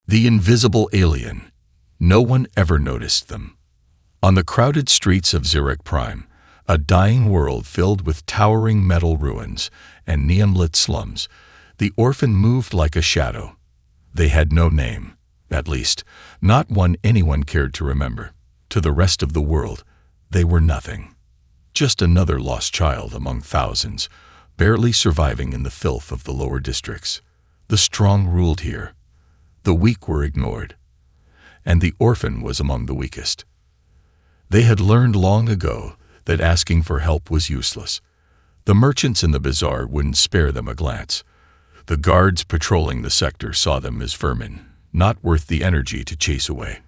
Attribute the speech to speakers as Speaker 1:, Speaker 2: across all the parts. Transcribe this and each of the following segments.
Speaker 1: The invisible alien. No one ever noticed them. On the crowded streets of Zurich Prime, a dying world filled with towering metal ruins and neon-lit slums, the orphan moved like a shadow. They had no name, at least, not one anyone cared to remember. To the rest of the world, they were nothing. Just another lost child among thousands, barely surviving in the filth of the lower districts. The strong ruled here. The weak were ignored. And the orphan was among the weakest. They had learned long ago that asking for help was useless. The merchants in the bazaar wouldn't spare them a glance. The guards patrolling the sector saw them as vermin, not worth the energy to chase away.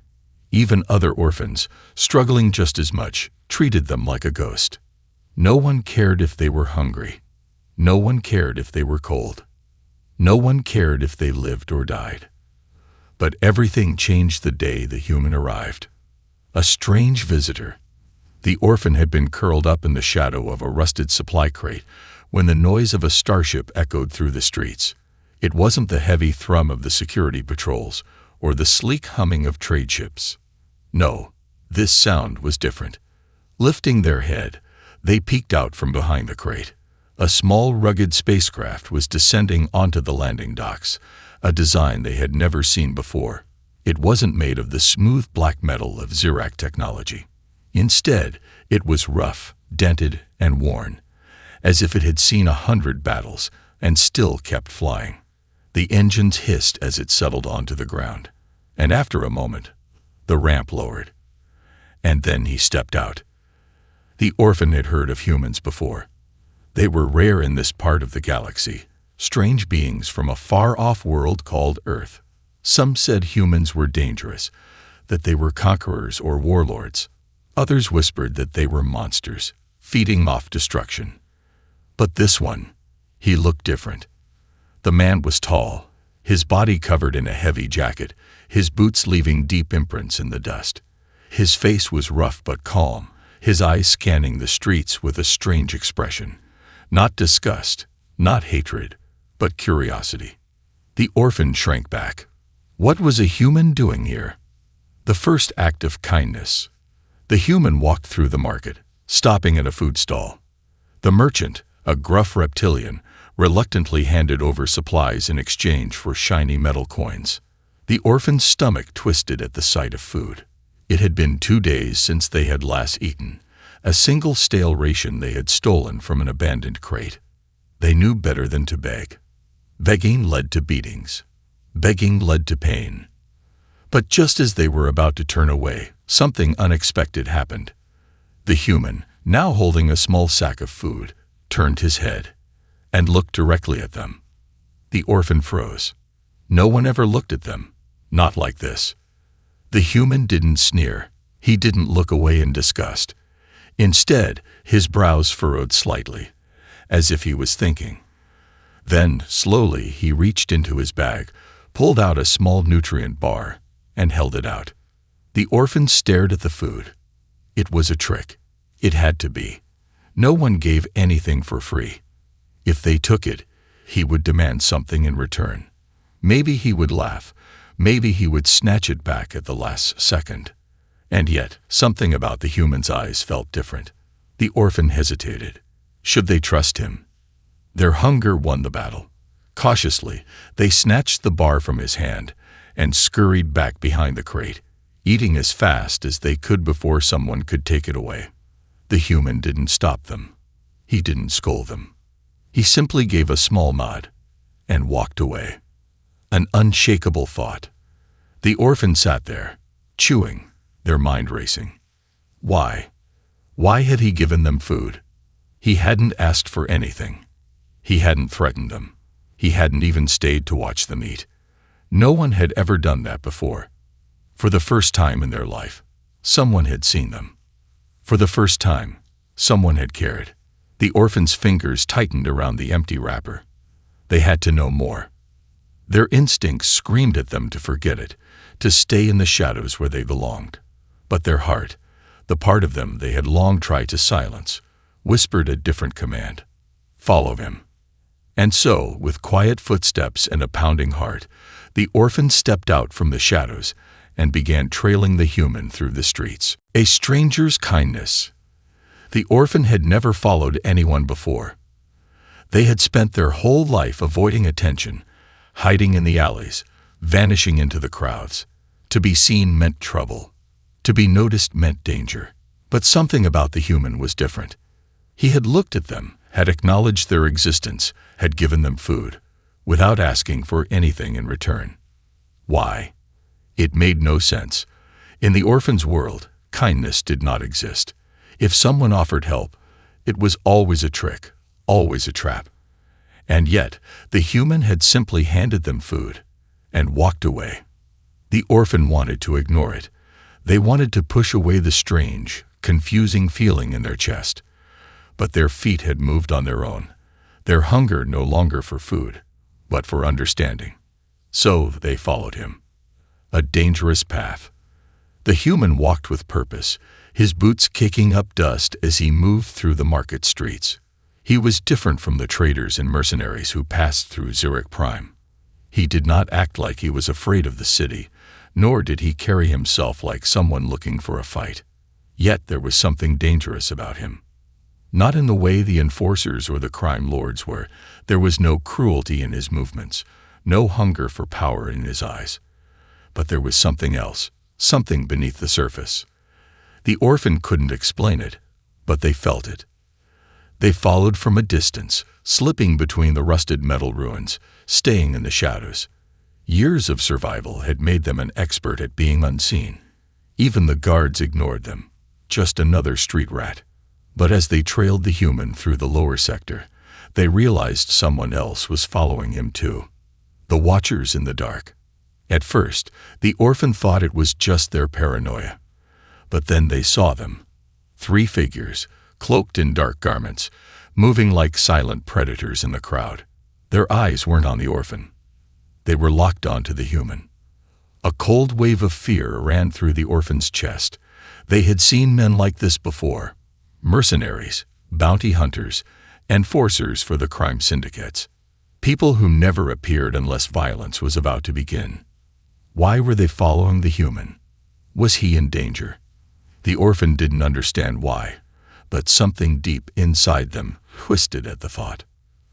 Speaker 1: Even other orphans, struggling just as much, treated them like a ghost. No one cared if they were hungry. No one cared if they were cold. No one cared if they lived or died. But everything changed the day the human arrived. A strange visitor. The orphan had been curled up in the shadow of a rusted supply crate when the noise of a starship echoed through the streets. It wasn't the heavy thrum of the security patrols or the sleek humming of trade ships. No, this sound was different. Lifting their head, they peeked out from behind the crate. A small, rugged spacecraft was descending onto the landing docks, a design they had never seen before. It wasn't made of the smooth black metal of Zurich technology. Instead, it was rough, dented, and worn, as if it had seen 100 battles and still kept flying. The engines hissed as it settled onto the ground, and after a moment, the ramp lowered. And then he stepped out. The orphan had heard of humans before. They were rare in this part of the galaxy, strange beings from a far-off world called Earth. Some said humans were dangerous, that they were conquerors or warlords. Others whispered that they were monsters, feeding off destruction. But this one, he looked different. The man was tall, his body covered in a heavy jacket, his boots leaving deep imprints in the dust. His face was rough but calm, his eyes scanning the streets with a strange expression. Not disgust, not hatred, but curiosity. The orphan shrank back. What was a human doing here? The first act of kindness. The human walked through the market, stopping at a food stall. The merchant, a gruff reptilian, reluctantly handed over supplies in exchange for shiny metal coins. The orphan's stomach twisted at the sight of food. It had been 2 days since they had last eaten, a single stale ration they had stolen from an abandoned crate. They knew better than to beg. Begging led to beatings. Begging led to pain. But just as they were about to turn away, something unexpected happened. The human, now holding a small sack of food, turned his head and looked directly at them. The orphan froze. No one ever looked at them, not like this. The human didn't sneer. He didn't look away in disgust. Instead, his brows furrowed slightly, as if he was thinking. Then, slowly, he reached into his bag, pulled out a small nutrient bar, and held it out. The orphan stared at the food. It was a trick. It had to be. No one gave anything for free. If they took it, he would demand something in return. Maybe he would laugh. Maybe he would snatch it back at the last second. And yet, something about the human's eyes felt different. The orphan hesitated. Should they trust him? Their hunger won the battle. Cautiously, they snatched the bar from his hand and scurried back behind the crate, eating as fast as they could before someone could take it away. The human didn't stop them. He didn't scold them. He simply gave a small nod and walked away. An unshakable thought. The orphan sat there, chewing, their mind racing. Why? Why had he given them food? He hadn't asked for anything. He hadn't threatened them. He hadn't even stayed to watch them eat. No one had ever done that before. For the first time in their life, someone had seen them. For the first time, someone had cared. The orphan's fingers tightened around the empty wrapper. They had to know more. Their instincts screamed at them to forget it, to stay in the shadows where they belonged. But their heart, the part of them they had long tried to silence, whispered a different command. Follow him. And so, with quiet footsteps and a pounding heart, The orphan stepped out from the shadows and began trailing the human through the streets. A stranger's kindness. The orphan had never followed anyone before. They had spent their whole life avoiding attention, hiding in the alleys, vanishing into the crowds. To be seen meant trouble. To be noticed meant danger. But something about the human was different. He had looked at them, had acknowledged their existence, had given them food, without asking for anything in return. Why? It made no sense. In the orphan's world, kindness did not exist. If someone offered help, it was always a trick, always a trap. And yet, the human had simply handed them food and walked away. The orphan wanted to ignore it. They wanted to push away the strange, confusing feeling in their chest. But their feet had moved on their own, their hunger no longer for food, but for understanding. So they followed him. A dangerous path. The human walked with purpose, his boots kicking up dust as he moved through the market streets. He was different from the traders and mercenaries who passed through Zurich Prime. He did not act like he was afraid of the city, nor did he carry himself like someone looking for a fight. Yet there was something dangerous about him. Not in the way the enforcers or the crime lords were. There was no cruelty in his movements, no hunger for power in his eyes. But there was something else, something beneath the surface. The orphan couldn't explain it, but they felt it. They followed from a distance, slipping between the rusted metal ruins, staying in the shadows. Years of survival had made them an expert at being unseen. Even the guards ignored them, just another street rat. But as they trailed the human through the lower sector, they realized someone else was following him too. The watchers in the dark. At first, the orphan thought it was just their paranoia. But then they saw them. 3 figures, cloaked in dark garments, moving like silent predators in the crowd. Their eyes weren't on the orphan. They were locked onto the human. A cold wave of fear ran through the orphan's chest. They had seen men like this before. Mercenaries, bounty hunters, enforcers for the crime syndicates. People who never appeared unless violence was about to begin. Why were they following the human? Was he in danger? The orphan didn't understand why, but something deep inside them twisted at the thought.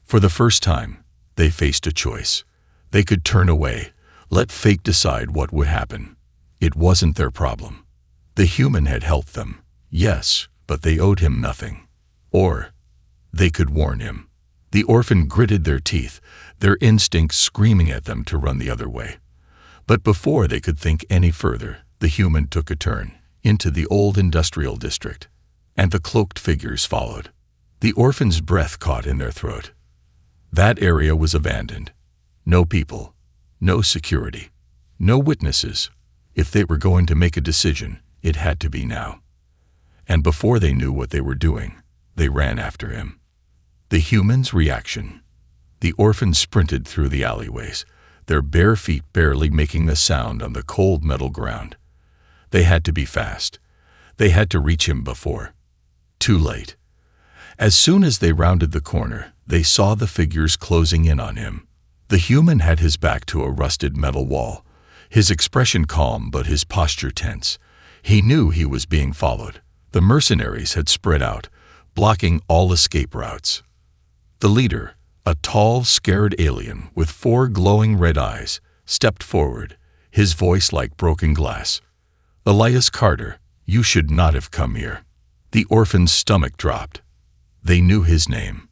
Speaker 1: For the first time, they faced a choice. They could turn away, let fate decide what would happen. It wasn't their problem. The human had helped them, yes, but they owed him nothing. Or they could warn him. The orphan gritted their teeth, their instincts screaming at them to run the other way. But before they could think any further, the human took a turn into the old industrial district, and the cloaked figures followed. The orphan's breath caught in their throat. That area was abandoned. No people, no security, no witnesses. If they were going to make a decision, it had to be now. And before they knew what they were doing, they ran after him. The human's reaction. The orphan sprinted through the alleyways, their bare feet barely making a sound on the cold metal ground. They had to be fast. They had to reach him before. Too late. As soon as they rounded the corner, they saw the figures closing in on him. The human had his back to a rusted metal wall, his expression calm but his posture tense. He knew he was being followed. The mercenaries had spread out, blocking all escape routes. The leader, a tall, scared alien with 4 glowing red eyes, stepped forward, his voice like broken glass. "Elias Carter, you should not have come here." The orphan's stomach dropped. They knew his name.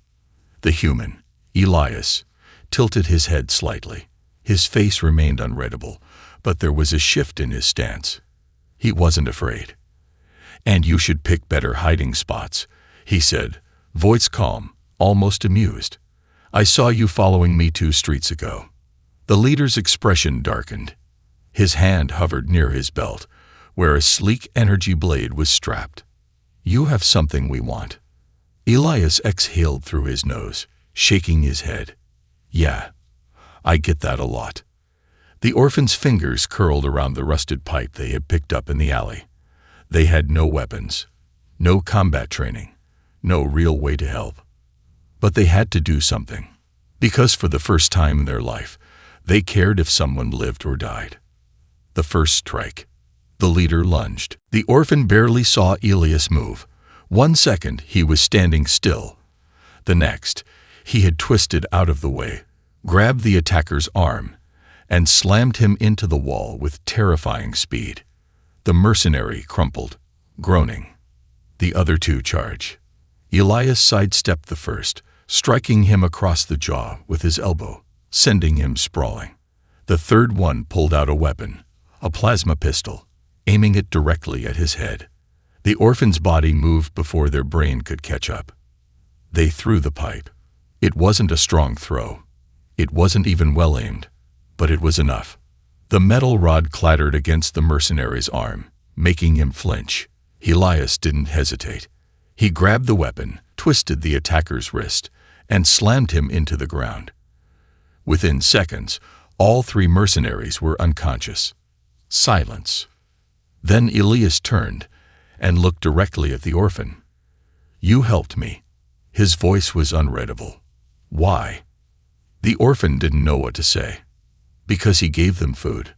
Speaker 1: The human, Elias, tilted his head slightly. His face remained unreadable, but there was a shift in his stance. He wasn't afraid. "And you should pick better hiding spots," he said, voice calm, almost amused. "I saw you following me 2 streets ago." The leader's expression darkened. His hand hovered near his belt, where a sleek energy blade was strapped. "You have something we want." Elias exhaled through his nose, shaking his head. "Yeah, I get that a lot." The orphan's fingers curled around the rusted pipe they had picked up in the alley. They had no weapons, no combat training, no real way to help. But they had to do something, because for the first time in their life, They cared if someone lived or died. The first strike. The leader lunged. The orphan barely saw Elias move. 1 second, he was standing still. The next, he had twisted out of the way, grabbed the attacker's arm, and slammed him into the wall with terrifying speed. The mercenary crumpled, groaning. The other two charged. Elias sidestepped the first, striking him across the jaw with his elbow, sending him sprawling. The third one pulled out a weapon, a plasma pistol, aiming it directly at his head. The orphan's body moved before their brain could catch up. They threw the pipe. It wasn't a strong throw. It wasn't even well aimed, but it was enough. The metal rod clattered against the mercenary's arm, making him flinch. Elias didn't hesitate. He grabbed the weapon, twisted the attacker's wrist, and slammed him into the ground. Within seconds, all three mercenaries were unconscious. Silence. Then Elias turned and looked directly at the orphan. "You helped me." His voice was unreadable. "Why?" The orphan didn't know what to say. Because he gave them food.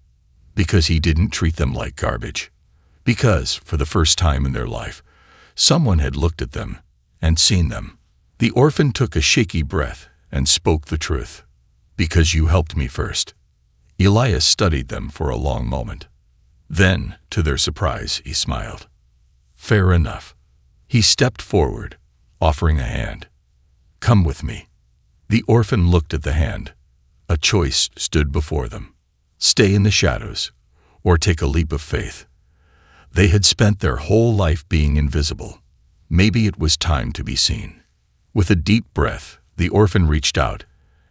Speaker 1: Because he didn't treat them like garbage. Because, for the first time in their life, someone had looked at them and seen them. The orphan took a shaky breath and spoke the truth. "Because you helped me first." Elias studied them for a long moment. Then, to their surprise, he smiled. "Fair enough." He stepped forward, offering a hand. "Come with me." The orphan looked at the hand. A choice stood before them. Stay in the shadows, or take a leap of faith. They had spent their whole life being invisible. Maybe it was time to be seen. With a deep breath, the orphan reached out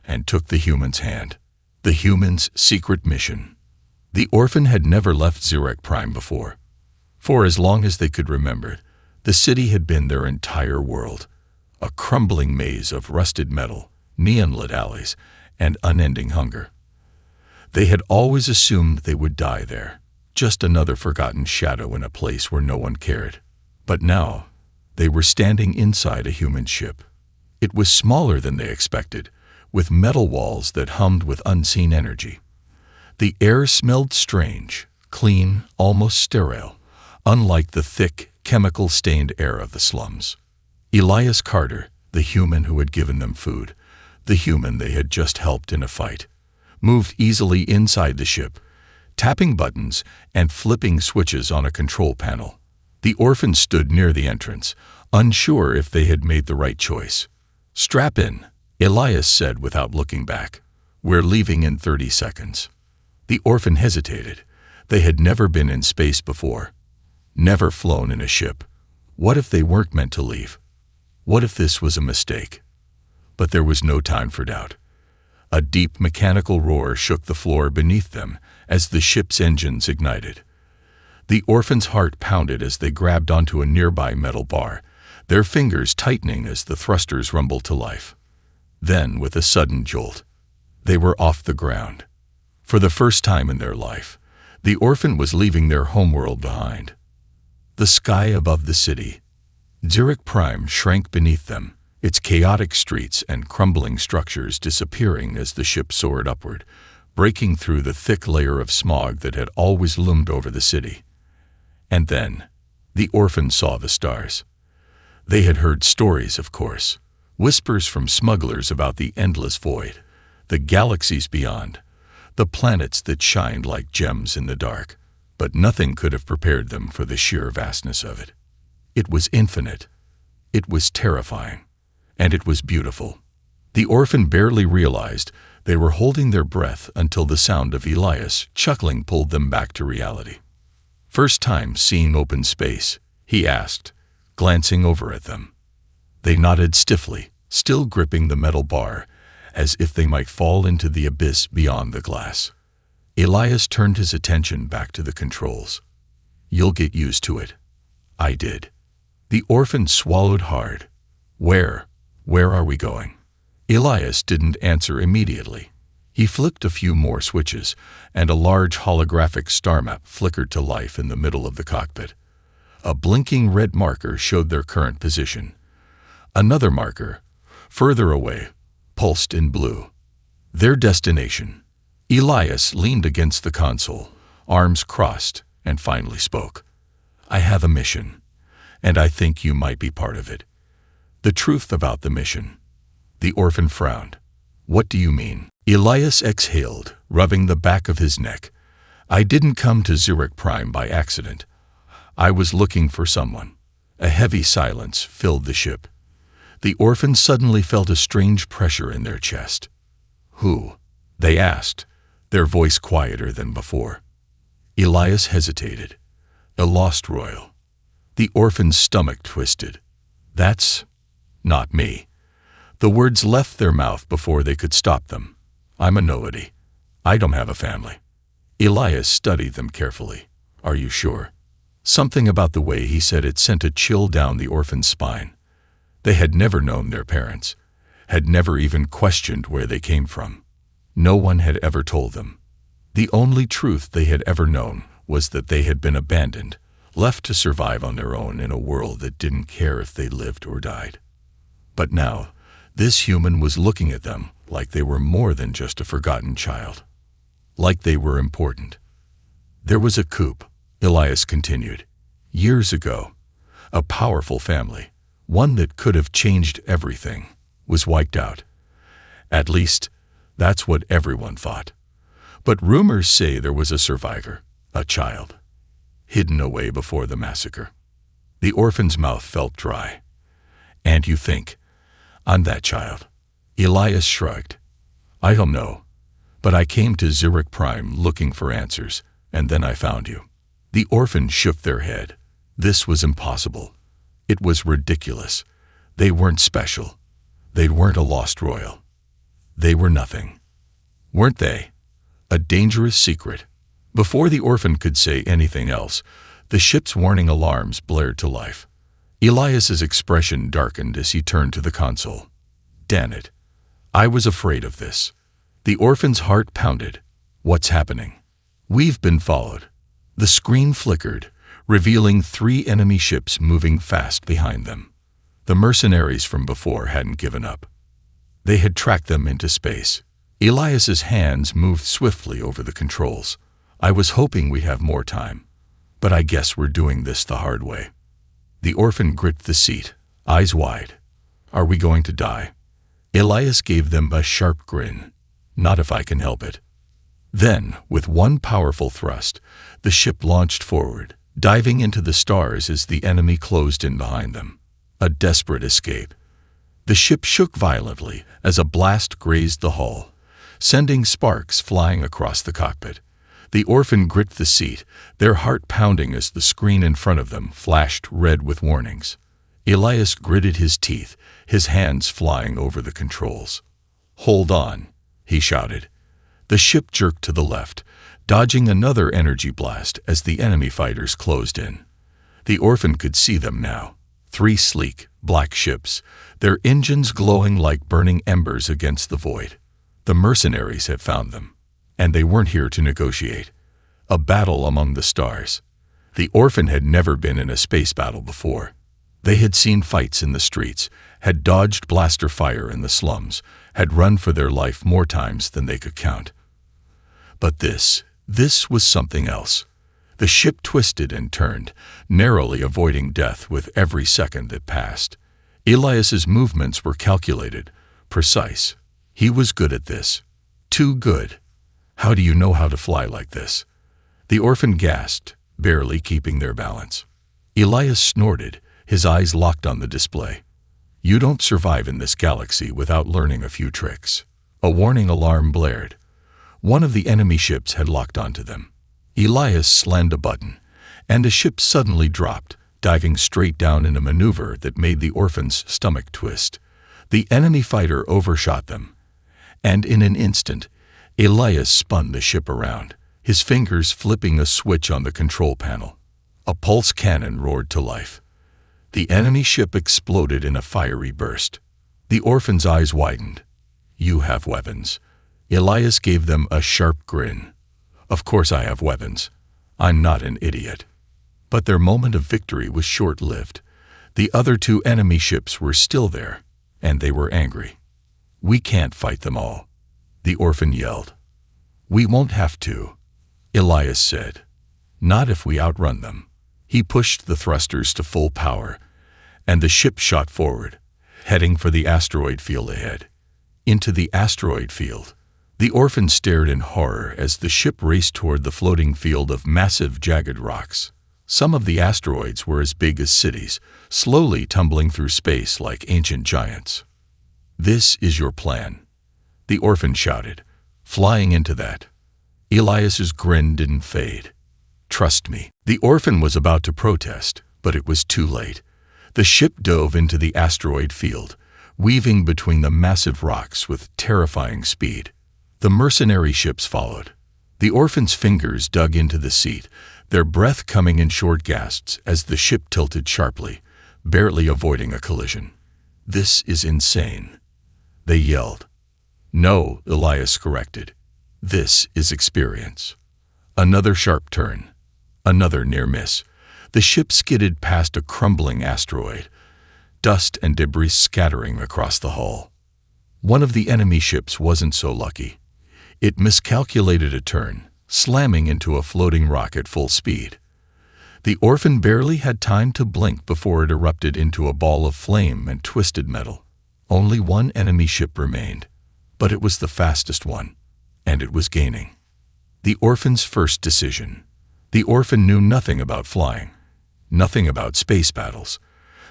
Speaker 1: and took the human's hand. The human's secret mission. The orphan had never left Zurich Prime before. For as long as they could remember, the city had been their entire world. A crumbling maze of rusted metal, neon-lit alleys, and unending hunger. They had always assumed they would die there, just another forgotten shadow in a place where no one cared. But now, they were standing inside a human ship. It was smaller than they expected, with metal walls that hummed with unseen energy. The air smelled strange, clean, almost sterile, unlike the thick, chemical-stained air of the slums. Elias Carter, the human who had given them food, the human they had just helped in a fight, moved easily inside the ship, tapping buttons and flipping switches on a control panel. The orphan stood near the entrance, unsure if they had made the right choice. "Strap in," Elias said without looking back. "We're leaving in 30 seconds." The orphan hesitated. They had never been in space before. Never flown in a ship. What if they weren't meant to leave? What if this was a mistake? But there was no time for doubt. A deep mechanical roar shook the floor beneath them as the ship's engines ignited. The orphan's heart pounded as they grabbed onto a nearby metal bar, their fingers tightening as the thrusters rumbled to life. Then, with a sudden jolt, they were off the ground. For the first time in their life, the orphan was leaving their homeworld behind. The sky above the city, Zurich Prime, shrank beneath them, its chaotic streets and crumbling structures disappearing as the ship soared upward, breaking through the thick layer of smog that had always loomed over the city. And then, the orphan saw the stars. They had heard stories, of course, whispers from smugglers about the endless void, the galaxies beyond, the planets that shined like gems in the dark, but nothing could have prepared them for the sheer vastness of it. It was infinite. It was terrifying. And it was beautiful. The orphan barely realized they were holding their breath until the sound of Elias chuckling pulled them back to reality. "First time seeing open space?" he asked, glancing over at them. They nodded stiffly, still gripping the metal bar, as if they might fall into the abyss beyond the glass. Elias turned his attention back to the controls. "You'll get used to it." "I did." The orphan swallowed hard. Where are we going?" Elias didn't answer immediately. He flicked a few more switches, and a large holographic star map flickered to life in the middle of the cockpit. A blinking red marker showed their current position. Another marker, further away, pulsed in blue. Their destination, Elias leaned against the console, arms crossed, and finally spoke. "I have a mission, and I think you might be part of it." "The truth about the mission." The orphan frowned. "What do you mean?" Elias exhaled, rubbing the back of his neck. "I didn't come to Zurich Prime by accident. I was looking for someone." A heavy silence filled the ship. The orphans suddenly felt a strange pressure in their chest. "Who?" they asked, their voice quieter than before. Elias hesitated. "A lost royal." The orphan's stomach twisted. "That's not me." The words left their mouth before they could stop them. "I'm a nobody. I don't have a family." Elias studied them carefully. "Are you sure?" Something about the way he said it sent a chill down the orphan's spine. They had never known their parents, had never even questioned where they came from. No one had ever told them. The only truth they had ever known was that they had been abandoned, left to survive on their own in a world that didn't care if they lived or died. But now, this human was looking at them like they were more than just a forgotten child. Like they were important. "There was a coup," Elias continued. "Years ago, a powerful family, one that could have changed everything, was wiped out. At least, that's what everyone thought. But rumors say there was a survivor, a child, hidden away before the massacre." The orphan's mouth felt dry. "And you think I'm that child?" Elias shrugged. "I don't know, but I came to Zurich Prime looking for answers, and then I found you." The orphans shook their head. This was impossible. It was ridiculous. They weren't special. They weren't a lost royal. They were nothing. Weren't they? A dangerous secret. Before the orphan could say anything else, the ship's warning alarms blared to life. Elias's expression darkened as he turned to the console. "Damn it. I was afraid of this." The orphan's heart pounded. "What's happening?" "We've been followed." The screen flickered, revealing 3 enemy ships moving fast behind them. The mercenaries from before hadn't given up. They had tracked them into space. Elias's hands moved swiftly over the controls. "I was hoping we'd have more time, but I guess we're doing this the hard way." The orphan gripped the seat, eyes wide. "Are we going to die?" Elias gave them a sharp grin. "Not if I can help it." Then, with one powerful thrust, the ship launched forward, diving into the stars as the enemy closed in behind them. A desperate escape. The ship shook violently as a blast grazed the hull, sending sparks flying across the cockpit. The orphan gripped the seat, their heart pounding as the screen in front of them flashed red with warnings. Elias gritted his teeth, his hands flying over the controls. "Hold on," he shouted. The ship jerked to the left, dodging another energy blast as the enemy fighters closed in. The orphan could see them now. 3 sleek, black ships, their engines glowing like burning embers against the void. The mercenaries had found them, and they weren't here to negotiate. A battle among the stars. The orphan had never been in a space battle before. They had seen fights in the streets, had dodged blaster fire in the slums, had run for their life more times than they could count. But this was something else. The ship twisted and turned, narrowly avoiding death with every second that passed. Elias's movements were calculated, precise. He was good at this. Too good. "How do you know how to fly like this?" The orphan gasped, barely keeping their balance. Elias snorted, his eyes locked on the display. "You don't survive in this galaxy without learning a few tricks." A warning alarm blared. One of the enemy ships had locked onto them. Elias slammed a button, and the ship suddenly dropped, diving straight down in a maneuver that made the orphan's stomach twist. The enemy fighter overshot them, and in an instant, Elias spun the ship around, his fingers flipping a switch on the control panel. A pulse cannon roared to life. The enemy ship exploded in a fiery burst. The orphan's eyes widened. "You have weapons." Elias gave them a sharp grin. "Of course I have weapons. I'm not an idiot." But their moment of victory was short-lived. The other 2 enemy ships were still there, and they were angry. "We can't fight them all," the orphan yelled. "We won't have to," Elias said. "Not if we outrun them." He pushed the thrusters to full power, and the ship shot forward, heading for the asteroid field ahead. Into the asteroid field, the orphan stared in horror as the ship raced toward the floating field of massive, jagged rocks. Some of the asteroids were as big as cities, slowly tumbling through space like ancient giants. "This is your plan," the orphan shouted, flying into that. Elias's grin didn't fade. "Trust me." The orphan was about to protest, but it was too late. The ship dove into the asteroid field, weaving between the massive rocks with terrifying speed. The mercenary ships followed. The orphan's fingers dug into the seat, their breath coming in short gasps as the ship tilted sharply, barely avoiding a collision. "This is insane," they yelled. "No," Elias corrected. "This is experience." Another sharp turn. Another near miss. The ship skidded past a crumbling asteroid, dust and debris scattering across the hull. One of the enemy ships wasn't so lucky. It miscalculated a turn, slamming into a floating rock at full speed. The orphan barely had time to blink before it erupted into a ball of flame and twisted metal. Only one enemy ship remained, but it was the fastest one, and it was gaining. The orphan's first decision. The orphan knew nothing about flying, nothing about space battles,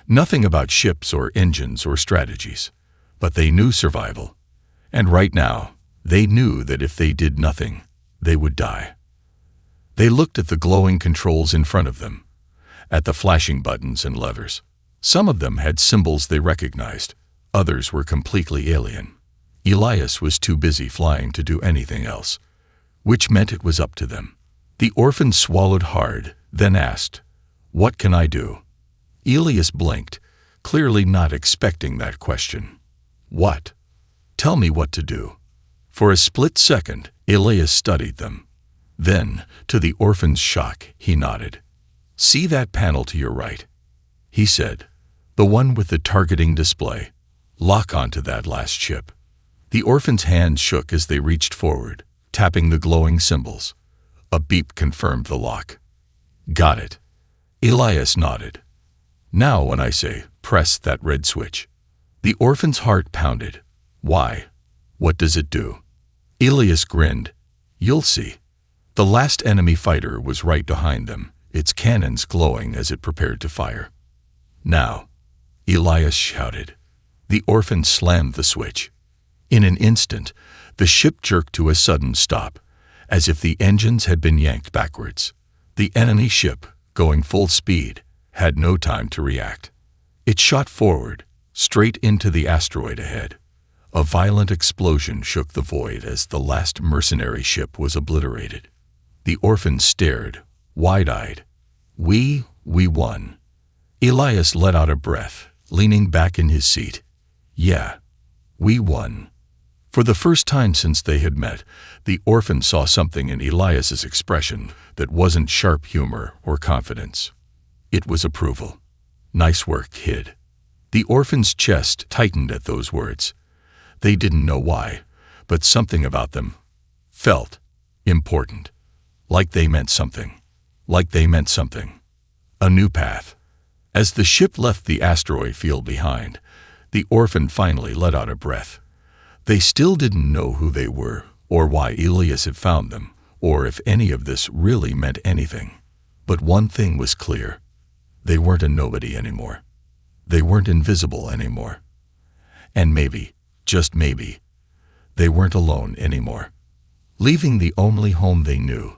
Speaker 1: nothing about ships or engines or strategies, but they knew survival. And right now, they knew that if they did nothing, they would die. They looked at the glowing controls in front of them, at the flashing buttons and levers. Some of them had symbols they recognized, others were completely alien. Elias was too busy flying to do anything else, which meant it was up to them. The orphan swallowed hard, then asked, "What can I do?" Elias blinked, clearly not expecting that question. "What? Tell me what to do." For a split second, Elias studied them. Then, to the orphan's shock, he nodded. "See that panel to your right?" he said. "The one with the targeting display. Lock onto that last ship." The orphan's hands shook as they reached forward, tapping the glowing symbols. A beep confirmed the lock. "Got it." Elias nodded. "Now when I say, press that red switch." The orphan's heart pounded. "Why? What does it do?" Elias grinned. "You'll see." The last enemy fighter was right behind them, its cannons glowing as it prepared to fire. "Now," Elias shouted. The orphan slammed the switch. In an instant, the ship jerked to a sudden stop, as if the engines had been yanked backwards. The enemy ship, going full speed, had no time to react. It shot forward, straight into the asteroid ahead. A violent explosion shook the void as the last mercenary ship was obliterated. The orphan stared, wide-eyed. We won." Elias let out a breath, leaning back in his seat. "Yeah, we won." For the first time since they had met, the orphan saw something in Elias's expression that wasn't sharp humor or confidence. It was approval. "Nice work, kid." The orphan's chest tightened at those words. They didn't know why, but something about them felt important. Like they meant something. Like they meant something. A new path. As the ship left the asteroid field behind, the orphan finally let out a breath. They still didn't know who they were, or why Elias had found them, or if any of this really meant anything. But one thing was clear. They weren't a nobody anymore. They weren't invisible anymore. And maybe, just maybe, they weren't alone anymore. Leaving the only home they knew,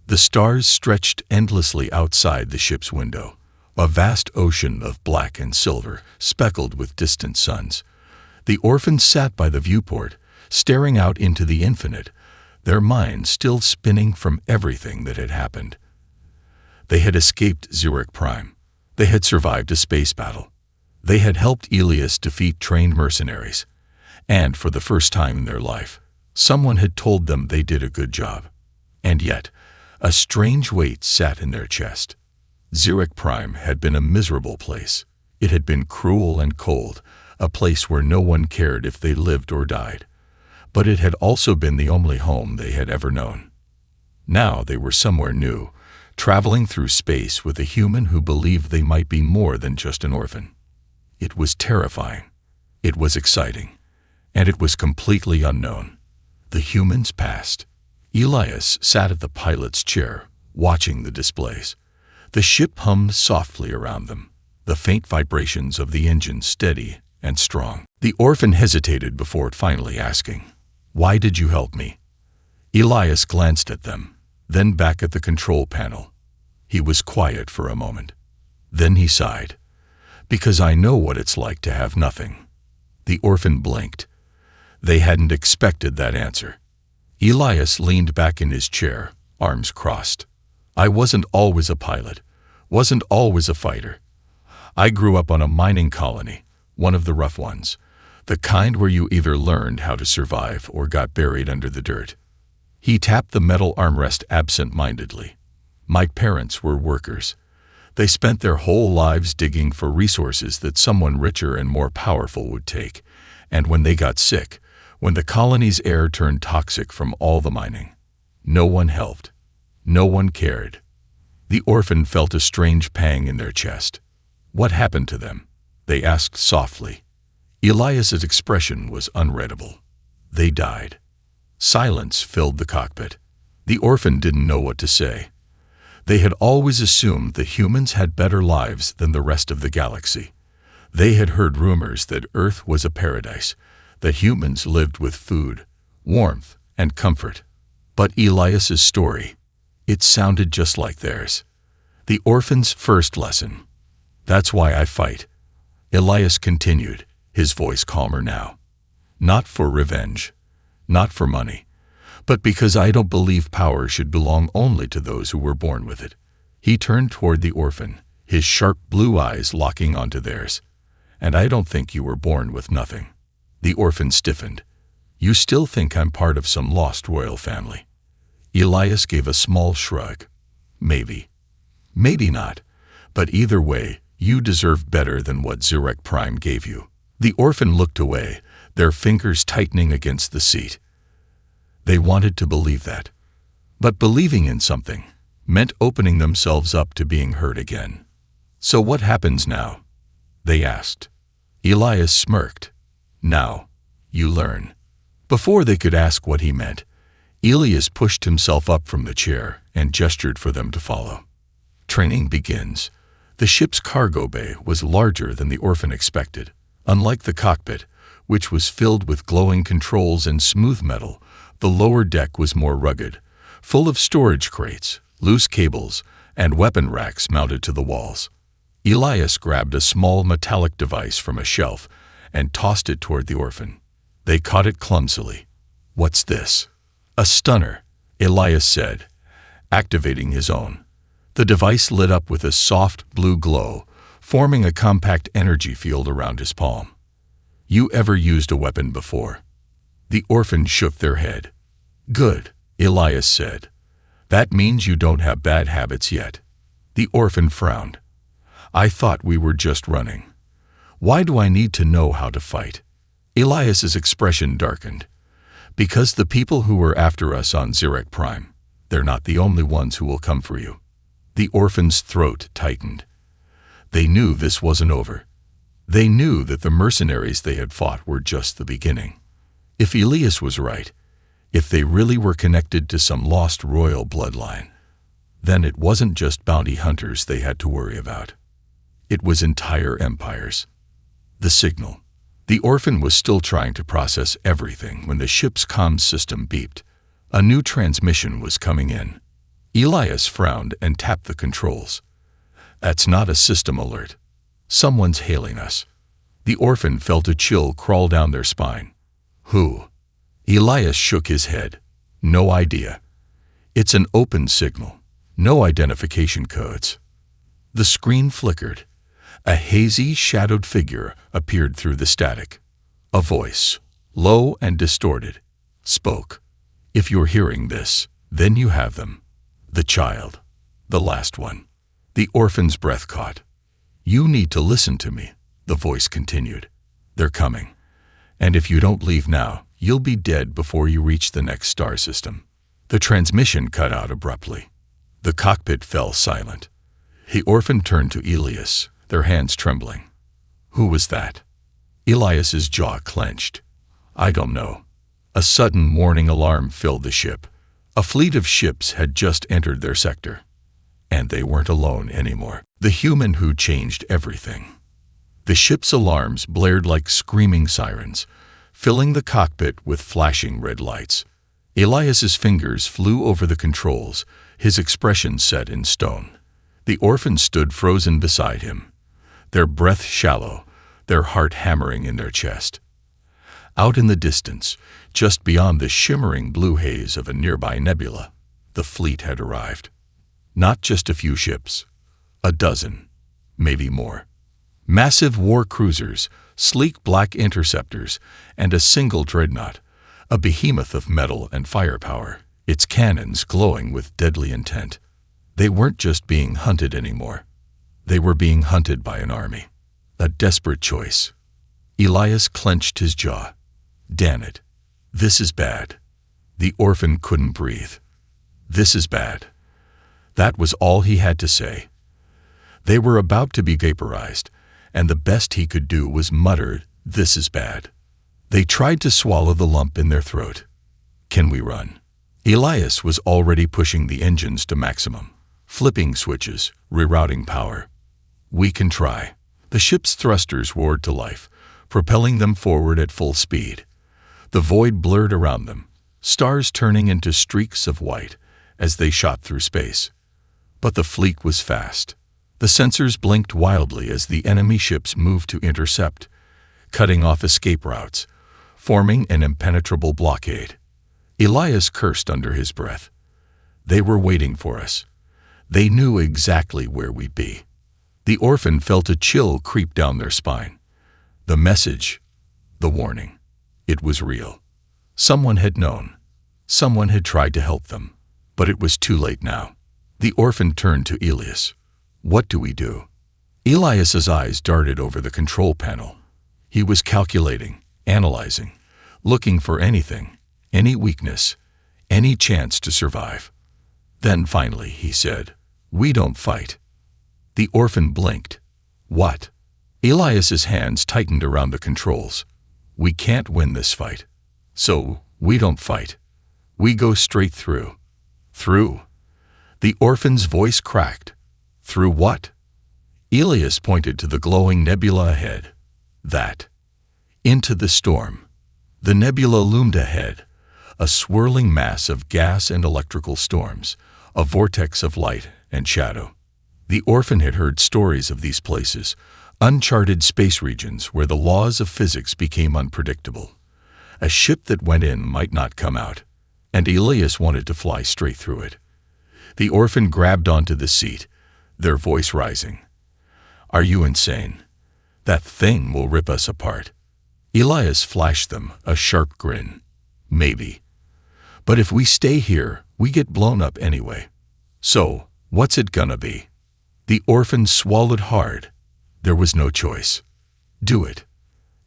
Speaker 1: the stars stretched endlessly outside the ship's window, a vast ocean of black and silver, speckled with distant suns. The orphans sat by the viewport, staring out into the infinite, their minds still spinning from everything that had happened. They had escaped Zurich Prime. They had survived a space battle. They had helped Elias defeat trained mercenaries. And for the first time in their life, someone had told them they did a good job. And yet, a strange weight sat in their chest. Zurich Prime had been a miserable place. It had been cruel and cold, a place where no one cared if they lived or died. but it had also been the only home they had ever known. Now they were somewhere new, traveling through space with a human who believed they might be more than just an orphan. It was terrifying. It was exciting. And it was completely unknown. The humans passed. Elias sat at the pilot's chair, watching the displays. The ship hummed softly around them, the faint vibrations of the engine steady and strong. The orphan hesitated before finally asking, "Why did you help me?" Elias glanced at them, then back at the control panel. He was quiet for a moment. Then he sighed. "Because I know what it's like to have nothing." The orphan blinked. They hadn't expected that answer. Elias leaned back in his chair, arms crossed. "I wasn't always a pilot, wasn't always a fighter. I grew up on a mining colony, one of the rough ones, the kind where you either learned how to survive or got buried under the dirt." He tapped the metal armrest absent-mindedly. "My parents were workers. They spent their whole lives digging for resources that someone richer and more powerful would take, and when they got sick, when the colony's air turned toxic from all the mining, no one helped. No one cared." The orphan felt a strange pang in their chest. "What happened to them?" they asked softly. Elias's expression was unreadable. "They died." Silence filled the cockpit. The orphan didn't know what to say. They had always assumed that humans had better lives than the rest of the galaxy. They had heard rumors that Earth was a paradise, that humans lived with food, warmth, and comfort. But Elias's story, it sounded just like theirs. The orphan's first lesson. "That's why I fight," Elias continued, his voice calmer now. "Not for revenge, not for money, but because I don't believe power should belong only to those who were born with it." He turned toward the orphan, his sharp blue eyes locking onto theirs. "And I don't think you were born with nothing." The orphan stiffened. "You still think I'm part of some lost royal family?" Elias gave a small shrug. "Maybe. Maybe not. But either way, you deserve better than what Zurich Prime gave you." The orphan looked away, their fingers tightening against the seat. They wanted to believe that. But believing in something meant opening themselves up to being hurt again. "So what happens now?" they asked. Elias smirked. "Now, you learn." Before they could ask what he meant, Elias pushed himself up from the chair and gestured for them to follow. Training begins. The ship's cargo bay was larger than the orphan expected. Unlike the cockpit, which was filled with glowing controls and smooth metal, the lower deck was more rugged, full of storage crates, loose cables, and weapon racks mounted to the walls. Elias grabbed a small metallic device from a shelf and tossed it toward the orphan. They caught it clumsily. "What's this?" "A stunner," Elias said, activating his own. The device lit up with a soft blue glow, forming a compact energy field around his palm. "You ever used a weapon before?" The orphan shook their head. "Good," Elias said. "That means you don't have bad habits yet." The orphan frowned. "I thought we were just running. Why do I need to know how to fight?" Elias's expression darkened. "Because the people who were after us on Zurich Prime, they're not the only ones who will come for you." The orphan's throat tightened. They knew this wasn't over. They knew that the mercenaries they had fought were just the beginning. If Elias was right, if they really were connected to some lost royal bloodline, then it wasn't just bounty hunters they had to worry about. It was entire empires. The signal. The orphan was still trying to process everything when the ship's comms system beeped. A new transmission was coming in. Elias frowned and tapped the controls. "That's not a system alert. Someone's hailing us." The orphan felt a chill crawl down their spine. "Who?" Elias shook his head. "No idea. It's an open signal. No identification codes." The screen flickered. A hazy, shadowed figure appeared through the static. A voice, low and distorted, spoke. "If you're hearing this, then you have them. The child. The last one." The orphan's breath caught. "You need to listen to me," the voice continued. "They're coming. And if you don't leave now, You'll be dead before you reach the next star system." The transmission cut out abruptly. The cockpit fell silent. The orphan turned to Elias, their hands trembling. "Who was that?" Elias's jaw clenched. "I don't know." A sudden warning alarm filled the ship. A fleet of ships had just entered their sector. And they weren't alone anymore. The human who changed everything. The ship's alarms blared like screaming sirens, filling the cockpit with flashing red lights. Elias's fingers flew over the controls, his expression set in stone. The orphan stood frozen beside him, their breath shallow, their heart hammering in their chest. Out in the distance, just beyond the shimmering blue haze of a nearby nebula, the fleet had arrived. Not just a few ships, a dozen, maybe more. Massive war cruisers, sleek black interceptors, and a single dreadnought, a behemoth of metal and firepower, its cannons glowing with deadly intent. They weren't just being hunted anymore. They were being hunted by an army. A desperate choice. Elias clenched his jaw. Damn it. This is bad. The orphan couldn't breathe. This is bad. That was all he had to say. They were about to be vaporized, and the best he could do was mutter, "This is bad." They tried to swallow the lump in their throat. "Can we run?" Elias was already pushing the engines to maximum, flipping switches, rerouting power. "We can try." The ship's thrusters roared to life, propelling them forward at full speed. The void blurred around them, stars turning into streaks of white as they shot through space. But the fleet was fast. The sensors blinked wildly as the enemy ships moved to intercept, cutting off escape routes, forming an impenetrable blockade. Elias cursed under his breath. They were waiting for us. They knew exactly where we'd be. The orphan felt a chill creep down their spine. The message, the warning, it was real. Someone had known. Someone had tried to help them. But it was too late now. The orphan turned to Elias. "What do we do?" Elias's eyes darted over the control panel. He was calculating, analyzing, looking for anything, any weakness, any chance to survive. Then finally he said, "We don't fight." The orphan blinked. "What?" Elias's hands tightened around the controls. "We can't win this fight. So, we don't fight. We go straight through." "Through?" The orphan's voice cracked. "Through what?" Elias pointed to the glowing nebula ahead. "That." Into the storm. The nebula loomed ahead, a swirling mass of gas and electrical storms, a vortex of light and shadow. The orphan had heard stories of these places, uncharted space regions where the laws of physics became unpredictable. A ship that went in might not come out, and Elias wanted to fly straight through it. The orphan grabbed onto the seat, their voice rising. "Are you insane? That thing will rip us apart." Elias flashed them a sharp grin. "Maybe. But if we stay here, we get blown up anyway. So, what's it gonna be?" The orphan swallowed hard. There was no choice. "Do it."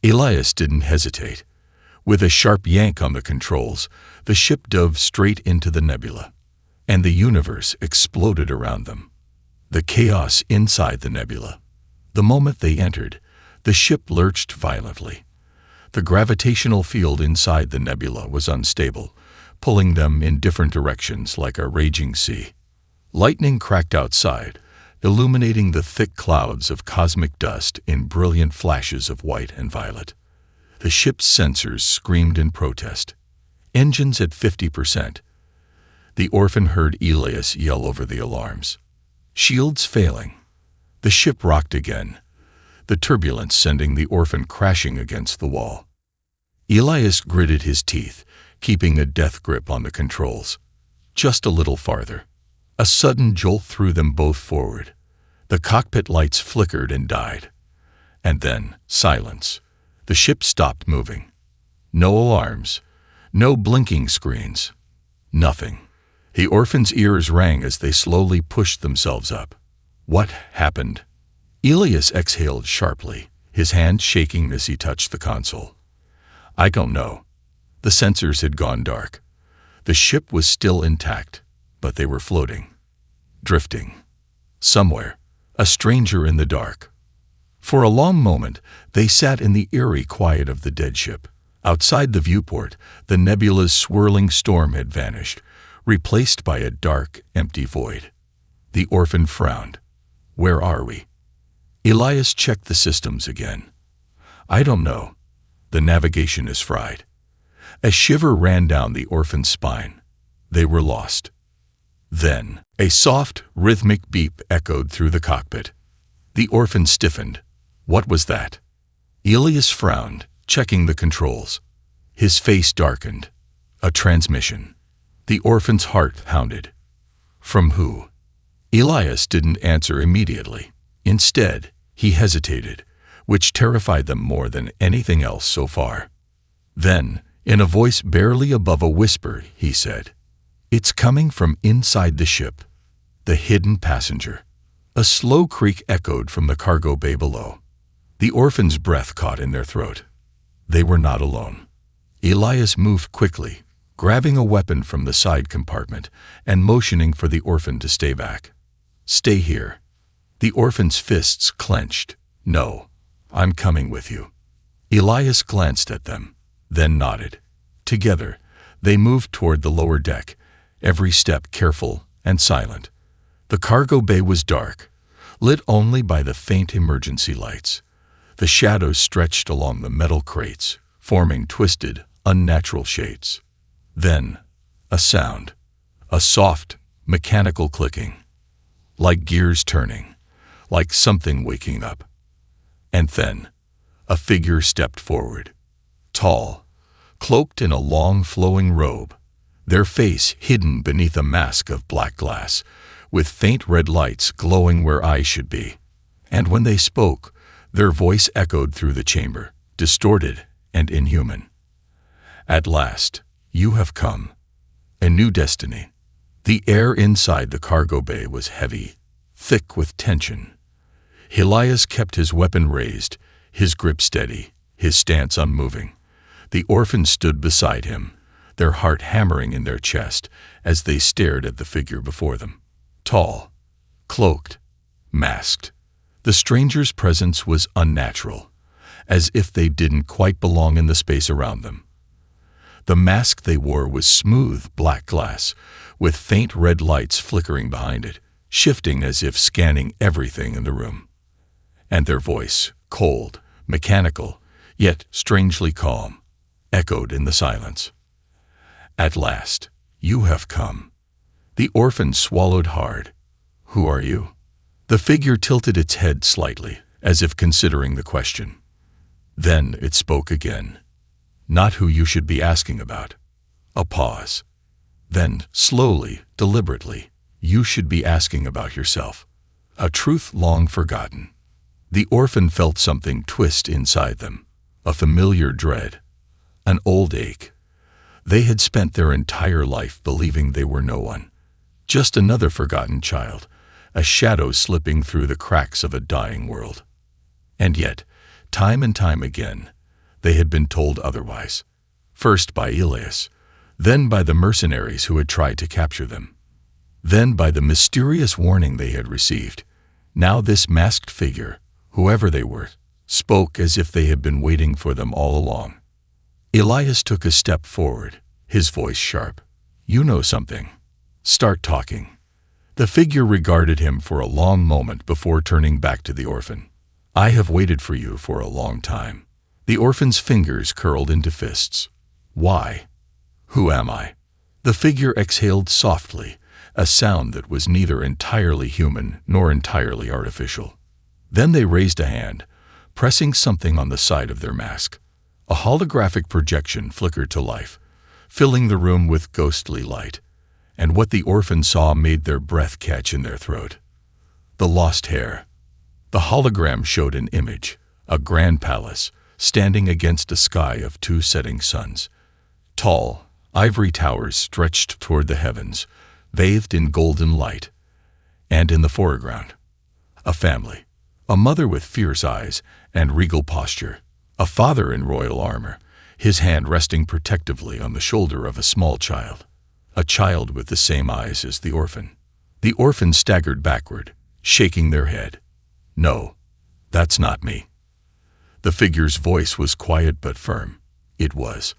Speaker 1: Elias didn't hesitate. With a sharp yank on the controls, the ship dove straight into the nebula, and the universe exploded around them. The chaos inside the nebula. The moment they entered, the ship lurched violently. The gravitational field inside the nebula was unstable, pulling them in different directions like a raging sea. Lightning cracked outside, illuminating the thick clouds of cosmic dust in brilliant flashes of white and violet. The ship's sensors screamed in protest. Engines at 50%. The orphan heard Elias yell over the alarms. Shields failing. The ship rocked again, the turbulence sending the orphan crashing against the wall. Elias gritted his teeth, keeping a death grip on the controls. Just a little farther. A sudden jolt threw them both forward. The cockpit lights flickered and died. And then, silence. The ship stopped moving. No alarms. No blinking screens. Nothing. The orphan's ears rang as they slowly pushed themselves up. What happened? Elias exhaled sharply, his hand shaking as he touched the console. "I don't know." The sensors had gone dark. The ship was still intact, but they were floating, drifting. Somewhere, a stranger in the dark. For a long moment, they sat in the eerie quiet of the dead ship. Outside the viewport, the nebula's swirling storm had vanished, replaced by a dark, empty void. The orphan frowned. Where are we? Elias checked the systems again. I don't know. The navigation is fried. A shiver ran down the orphan's spine. They were lost. Then, a soft, rhythmic beep echoed through the cockpit. The orphan stiffened. What was that? Elias frowned, checking the controls. His face darkened. A transmission. The orphan's heart pounded. From who? Elias didn't answer immediately. Instead, he hesitated, which terrified them more than anything else so far. Then, in a voice barely above a whisper, he said, "It's coming from inside the ship." The hidden passenger. A slow creak echoed from the cargo bay below. The orphan's breath caught in their throat. They were not alone. Elias moved quickly, grabbing a weapon from the side compartment and motioning for the orphan to stay back. "Stay here." The orphan's fists clenched. "No, I'm coming with you." Elias glanced at them, then nodded. Together, they moved toward the lower deck, every step careful and silent. The cargo bay was dark, lit only by the faint emergency lights. The shadows stretched along the metal crates, forming twisted, unnatural shapes. Then, a sound. A soft, mechanical clicking. Like gears turning. Like something waking up. And then, a figure stepped forward. Tall, cloaked in a long flowing robe, their face hidden beneath a mask of black glass, with faint red lights glowing where eyes should be. And when they spoke, their voice echoed through the chamber, distorted and inhuman. "At last, you have come. A new destiny." The air inside the cargo bay was heavy, thick with tension. Elias kept his weapon raised, his grip steady, his stance unmoving. The orphan stood beside him, their heart hammering in their chest as they stared at the figure before them. Tall, cloaked, masked. The stranger's presence was unnatural, as if they didn't quite belong in the space around them. The mask they wore was smooth black glass, with faint red lights flickering behind it, shifting as if scanning everything in the room. And their voice, cold, mechanical, yet strangely calm, echoed in the silence. "At last, you have come." The orphan swallowed hard. "Who are you?" The figure tilted its head slightly, as if considering the question. Then it spoke again. "Not who you should be asking about." A pause. Then, slowly, deliberately, "You should be asking about yourself." A truth long forgotten. The orphan felt something twist inside them, a familiar dread, an old ache. They had spent their entire life believing they were no one, just another forgotten child, a shadow slipping through the cracks of a dying world. And yet, time and time again, they had been told otherwise, first by Elias, then by the mercenaries who had tried to capture them, then by the mysterious warning they had received. Now this masked figure, whoever they were, spoke as if they had been waiting for them all along. Elias took a step forward, his voice sharp. "You know something. Start talking." The figure regarded him for a long moment before turning back to the orphan. "I have waited for you for a long time." The orphan's fingers curled into fists. "Why? Who am I?" The figure exhaled softly, a sound that was neither entirely human nor entirely artificial. Then they raised a hand, pressing something on the side of their mask. A holographic projection flickered to life, filling the room with ghostly light. And what the orphan saw made their breath catch in their throat. The lost heir. The hologram showed an image, a grand palace, standing against a sky of 2 setting suns. Tall, ivory towers stretched toward the heavens, bathed in golden light. And in the foreground, a family, a mother with fierce eyes and regal posture, a father in royal armor, his hand resting protectively on the shoulder of a small child, a child with the same eyes as the orphan. The orphan staggered backward, shaking their head. "No, that's not me." The figure's voice was quiet but firm. It was.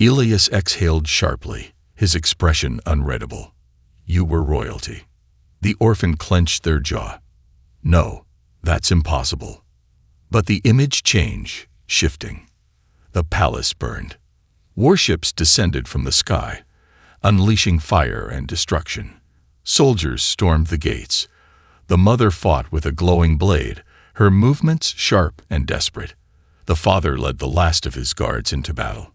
Speaker 1: Elias exhaled sharply, his expression unreadable. "You were royalty." The orphan clenched their jaw. "No, that's impossible." But the image changed, shifting. The palace burned. Warships descended from the sky, unleashing fire and destruction. Soldiers stormed the gates. The mother fought with a glowing blade, her movements sharp and desperate. The father led the last of his guards into battle.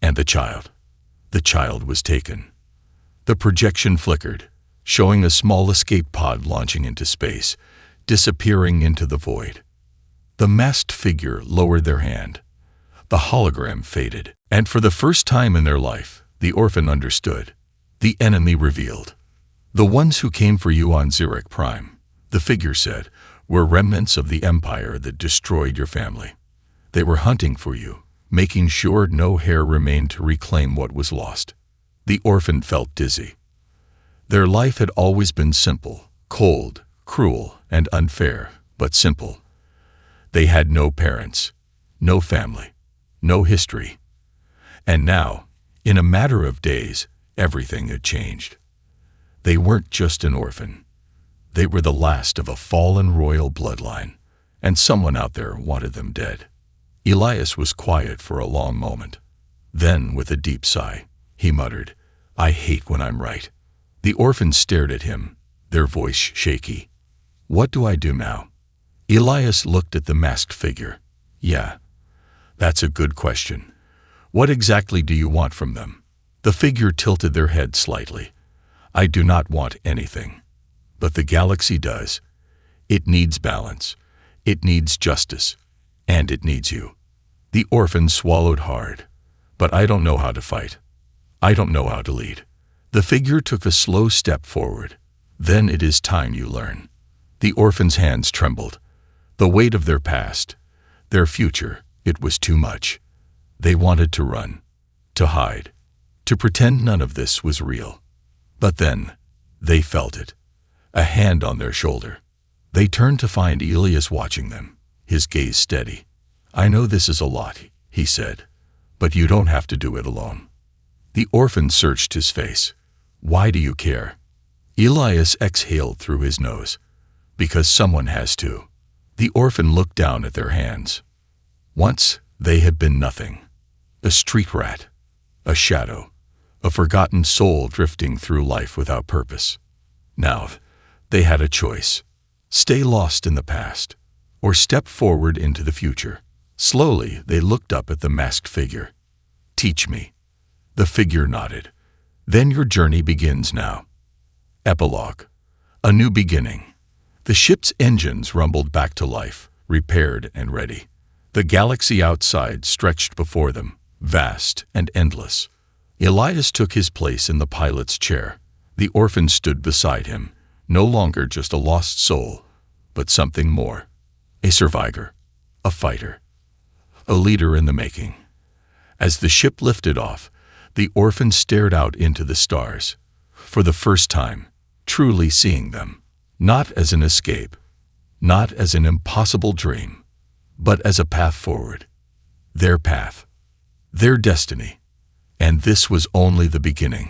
Speaker 1: And the child? The child was taken. The projection flickered, showing a small escape pod launching into space, disappearing into the void. The masked figure lowered their hand. The hologram faded, and for the first time in their life, the orphan understood. The enemy revealed. "The ones who came for you on Zurich Prime," the figure said, "were remnants of the empire that destroyed your family. They were hunting for you, making sure no heir remained to reclaim what was lost." The orphan felt dizzy. Their life had always been simple, cold, cruel, and unfair, but simple. They had no parents, no family, no history. And now, in a matter of days, everything had changed. They weren't just an orphan. They were the last of a fallen royal bloodline, and someone out there wanted them dead. Elias was quiet for a long moment. Then, with a deep sigh, he muttered, "I hate when I'm right." The orphans stared at him, their voice shaky. "What do I do now?" Elias looked at the masked figure. "Yeah, that's a good question. What exactly do you want from them?" The figure tilted their head slightly. "I do not want anything. But the galaxy does. It needs balance. It needs justice. And it needs you." The orphan swallowed hard. "But I don't know how to fight. I don't know how to lead." The figure took a slow step forward. "Then it is time you learn." The orphan's hands trembled. The weight of their past, their future, it was too much. They wanted to run, to hide, to pretend none of this was real. But then, they felt it. A hand on their shoulder. They turned to find Elias watching them, his gaze steady. "I know this is a lot," he said, "but you don't have to do it alone." The orphan searched his face. "Why do you care?" Elias exhaled through his nose. "Because someone has to." The orphan looked down at their hands. Once, they had been nothing. A street rat, a shadow, a forgotten soul drifting through life without purpose. Now, they had a choice. Stay lost in the past, or step forward into the future. Slowly, they looked up at the masked figure. "Teach me." The figure nodded. "Then your journey begins now." Epilogue. A new beginning. The ship's engines rumbled back to life, repaired and ready. The galaxy outside stretched before them, vast and endless. Elias took his place in the pilot's chair. The orphan stood beside him, no longer just a lost soul, but something more. A survivor, a fighter, a leader in the making. As the ship lifted off, the orphan stared out into the stars, for the first time, truly seeing them, not as an escape, not as an impossible dream, but as a path forward. Their path, their destiny. And this was only the beginning.